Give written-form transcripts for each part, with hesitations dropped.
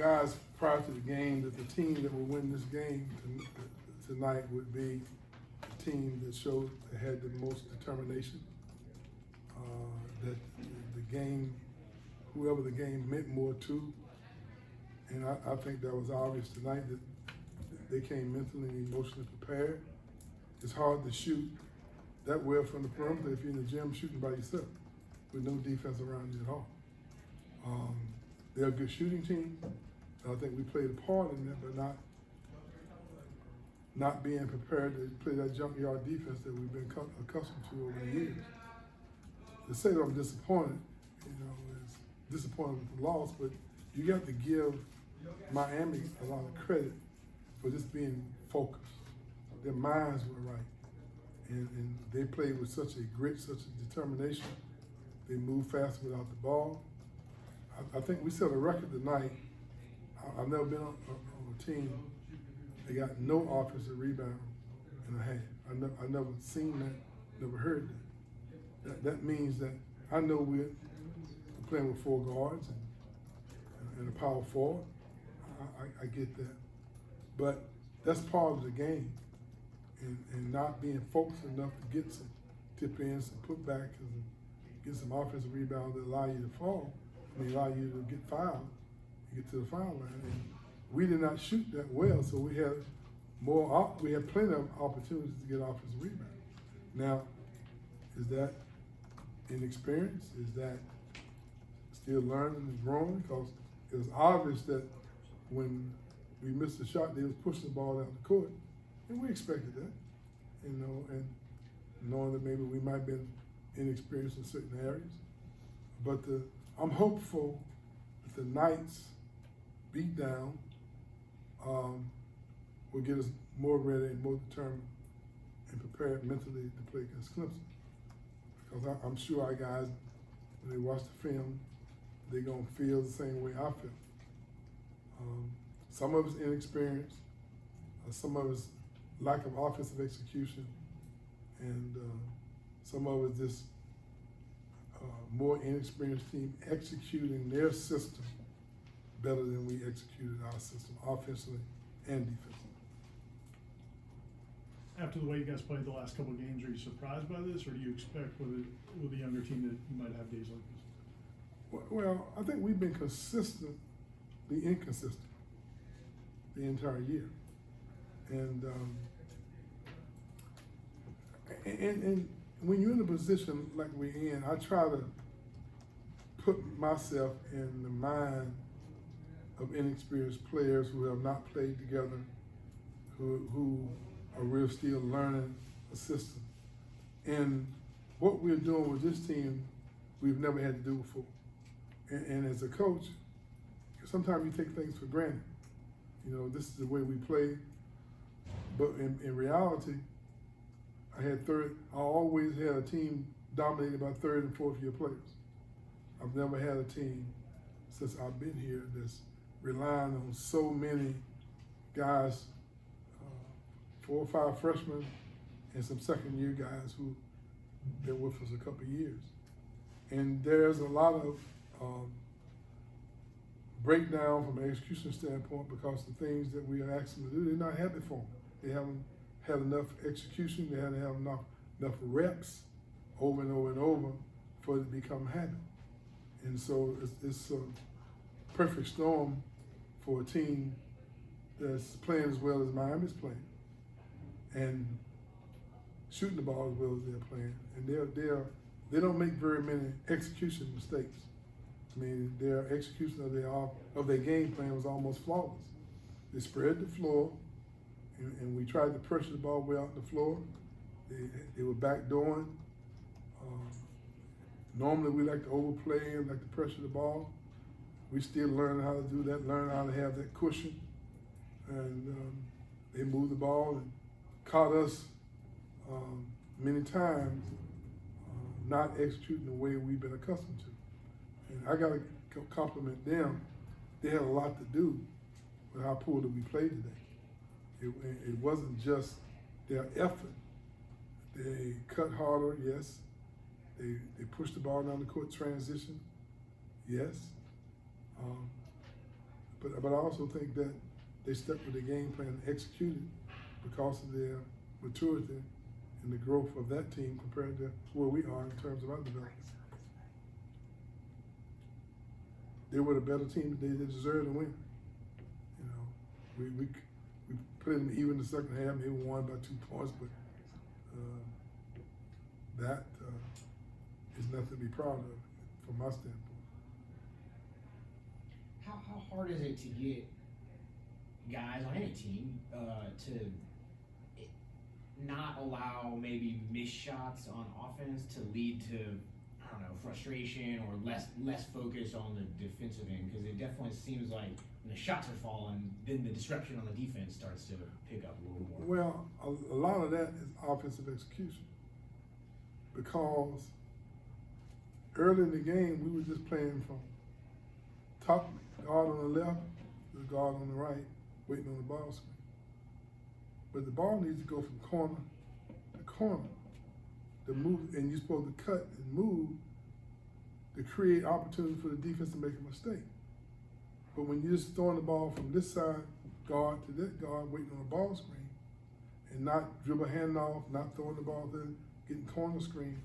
Guys, prior to the game, that the team that would win this game tonight would be the team that showed that had the most determination. That the game, whoever the game meant more to, and I think that was obvious tonight that they came mentally and emotionally prepared. It's hard to shoot that well from the perimeter if you're in the gym shooting by yourself with no defense around you at all. They're a good shooting team. I think we played a part in that, but not being prepared to play that junkyard defense that we've been accustomed to over the years. To say that I'm disappointed, is disappointed with the loss, but you got to give Miami a lot of credit for just being focused. Their minds were right, and they played with such a grit, such a determination. They moved fast without the ball. I think we set a record tonight. I've never been on a team that got no offensive rebound in a half. I never seen that, never heard that. That means that I know we're playing with 4 guards and a power forward. I get that. But that's part of the game. And not being focused enough to get some tip-ins, some putbacks, and get some offensive rebounds that allow you to fall. Allow you to get fouled, you get to the foul line. And we did not shoot that well, so we had plenty of opportunities to get offensive rebound. Now, is that inexperience? Is that still learning and growing? Because it was obvious that when we missed the shot, they was pushing the ball down the court, and we expected that, and knowing that maybe we might have been inexperienced in certain areas. But I'm hopeful that the Knights beat down will get us more ready and more determined and prepared mentally to play against Clemson. Because I'm sure our guys, when they watch the film, they're going to feel the same way I feel. Some of us inexperience, some of us lack of offensive execution, and some of us just more inexperienced team executing their system better than we executed our system offensively and defensively. After the way you guys played the last couple of games, are you surprised by this, or do you expect with a younger team that you might have days like this? Well, I think we've been consistently inconsistent the entire year, and when you're in a position like we're in, I try to put myself in the mind of inexperienced players who have not played together, who are real still learning a system. And what we're doing with this team, we've never had to do before. And as a coach, sometimes you take things for granted. This is the way we play. But in reality, I always had a team dominated by 3rd and 4th year players. I've never had a team since I've been here that's relying on so many guys, 4 or 5 freshmen and some 2nd year guys who been with us a couple of years. And there's a lot of breakdown from an execution standpoint because the things that we asked them to do, they're not happy for them. They haven't had enough execution, they haven't had enough reps over and over and over for it to become habit. And so it's a perfect storm for a team that's playing as well as Miami's playing and shooting the ball as well as they're playing. And they don't make very many execution mistakes. I mean, their execution of their game plan was almost flawless. They spread the floor, and we tried to pressure the ball way out the floor. They were backdooring. Normally we like to overplay and like to pressure the ball. We still learning how to do that, learning how to have that cushion. And they moved the ball and caught us many times not executing the way we've been accustomed to. And I gotta compliment them. They had a lot to do with how poorly we played today. It wasn't just their effort. They cut harder, yes. They pushed the ball down the court transition, yes. But I also think that they stuck with the game plan and executed because of their maturity and the growth of that team compared to where we are in terms of our development. They were the better team. They deserved to win. You know, we played them even the second half. They won by 2 points, but that is nothing to be proud of from my standpoint. How hard is it to get guys on any team to not allow maybe missed shots on offense to lead to, I don't know, frustration or less focus on the defensive end? Because it definitely seems like when the shots are falling, then the disruption on the defense starts to pick up a little more. Well, a lot of that is offensive execution, because early in the game we were just playing from top guard on the left to the guard on the right, waiting on the ball screen. But the ball needs to go from corner to corner to move, and you're supposed to cut and move to create opportunity for the defense to make a mistake. But when you're just throwing the ball from this side guard to that guard, waiting on a ball screen, and not dribble handoff, not throwing the ball there, getting corner screens,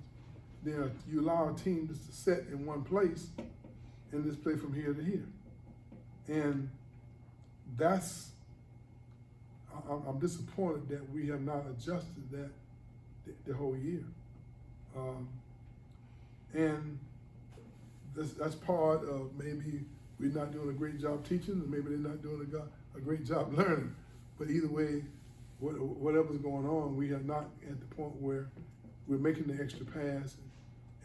then you allow a team just to set in one place and just play from here to here. And that's, I'm disappointed that we have not adjusted that the whole year. And that's part of maybe we're not doing a great job teaching, and maybe they're not doing a great job learning. But either way, whatever's going on, we are not at the point where we're making the extra pass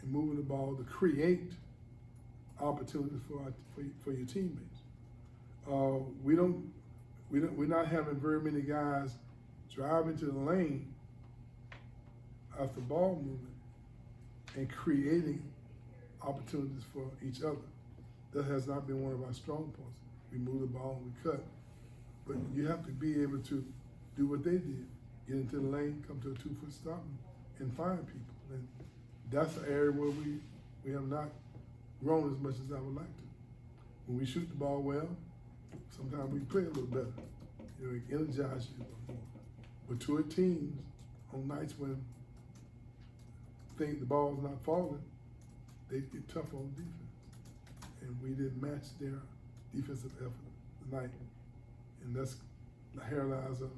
and moving the ball to create opportunities for your teammates. We're not having very many guys drive into the lane after ball movement and creating opportunities for each other. That has not been one of our strong points. We move the ball and we cut. But you have to be able to do what they did. Get into the lane, come to a 2-foot stop and find people. And that's an area where we have not grown as much as I would like to. When we shoot the ball well, sometimes we play a little better. You know, it energizes you a little more. Mature teams, on nights when think the ball's not falling, they get tough on defense. And we didn't match their defensive effort tonight. And that's the hairlines of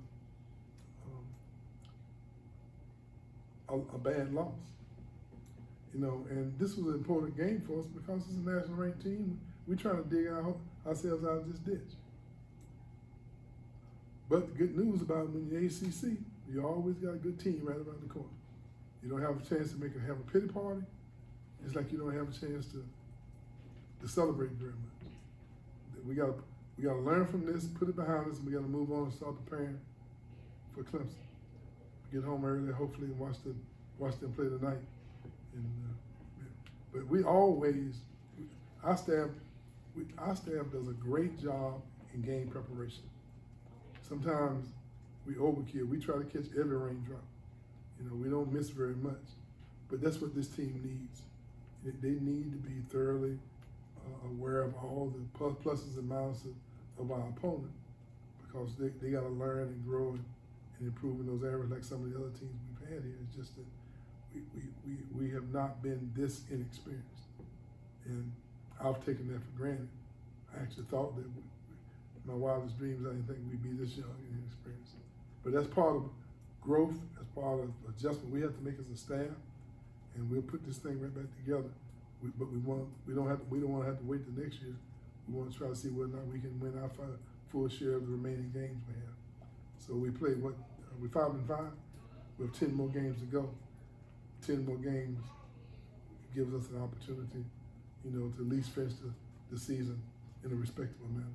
a bad loss. You know, and this was an important game for us because it's a national ranked team. We're trying to dig ourselves out of this ditch. But the good news about when you're ACC, you always got a good team right around the corner. You don't have a chance to have a pity party. It's like you don't have a chance to celebrate very much. We gotta learn from this, put it behind us, and we gotta move on and start preparing for Clemson. Get home early, hopefully, and watch them play tonight. And but we always, our staff does a great job in game preparation. Sometimes we overkill. We try to catch every raindrop. You know, we don't miss very much. But that's what this team needs. They need to be thoroughly aware of all the pluses and minuses of our opponent, because they got to learn and grow and improve in those areas like some of the other teams we've had here. It's just that we have not been this inexperienced. And I've taken that for granted. I actually thought that my wildest dreams, I didn't think we'd be this young and inexperienced. But that's part of growth, that's part of adjustment we have to make as a staff, and we'll put this thing right back together. But we don't want to have to wait till next year. We want to try to see whether or not we can win our full share of the remaining games we have. So we played we're 5-5. We have 10 more games to go. 10 more games gives us an opportunity, you know, to at least finish the season in a respectable manner.